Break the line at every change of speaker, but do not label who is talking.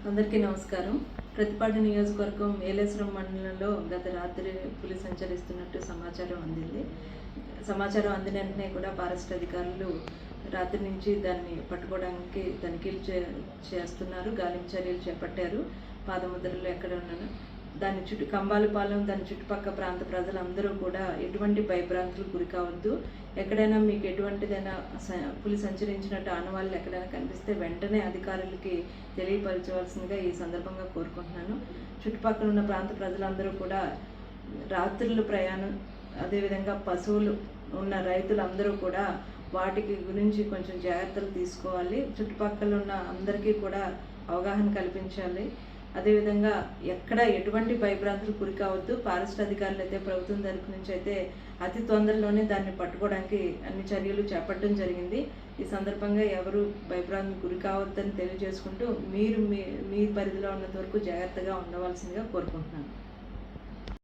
అందరికీ నమస్కారం. ప్రతిపాడు నియోజకవర్గం ఏలేశ్వరం మండలంలో గత రాత్రి పులి సంచరిస్తున్నట్టు సమాచారం అందిన వెంటనే కూడా ఫారెస్ట్ అధికారులు రాత్రి నుంచి దాన్ని పట్టుకోవడానికి తనిఖీలు చేస్తున్నారు. గాలింపు చర్యలు చేపట్టారు. పాదముద్రలు ఎక్కడ ఉన్నాను దాని కంబాలపాలెం దాని చుట్టుపక్కల ప్రాంత ప్రజలందరూ కూడా ఎటువంటి భయభ్రాంతులకు గురి కావద్దు. ఎక్కడైనా మీకు ఎటువంటిదైనా పులి సంచరించినట్టు ఆనవాళ్ళు ఎక్కడైనా కనిపిస్తే వెంటనే అధికారులకి తెలియపరచవలసిందిగా ఈ సందర్భంగా కోరుకుంటున్నాను. చుట్టుపక్కల ఉన్న ప్రాంత ప్రజలందరూ కూడా రాత్రులు ప్రయాణం, అదేవిధంగా పశువులు ఉన్న రైతులందరూ కూడా వాటికి గురించి కొంచెం జాగ్రత్తలు తీసుకోవాలి. చుట్టుపక్కల ఉన్న అందరికీ కూడా అవగాహన కల్పించాలి. అదేవిధంగా ఎక్కడ ఎటువంటి భయభ్రాంతులు గురి కావద్దు. ఫారెస్ట్ అధికారులు అయితే ప్రభుత్వం తరపు నుంచి అయితే అతి తొందరలోనే దాన్ని పట్టుకోవడానికి అన్ని చర్యలు చేపట్టడం జరిగింది. ఈ సందర్భంగా ఎవరు భయభ్రాంతికి గురి కావద్దని తెలియజేసుకుంటూ మీరు మీ పరిధిలో ఉన్నంత వరకు జాగ్రత్తగా ఉండవలసిందిగా కోరుకుంటున్నాను.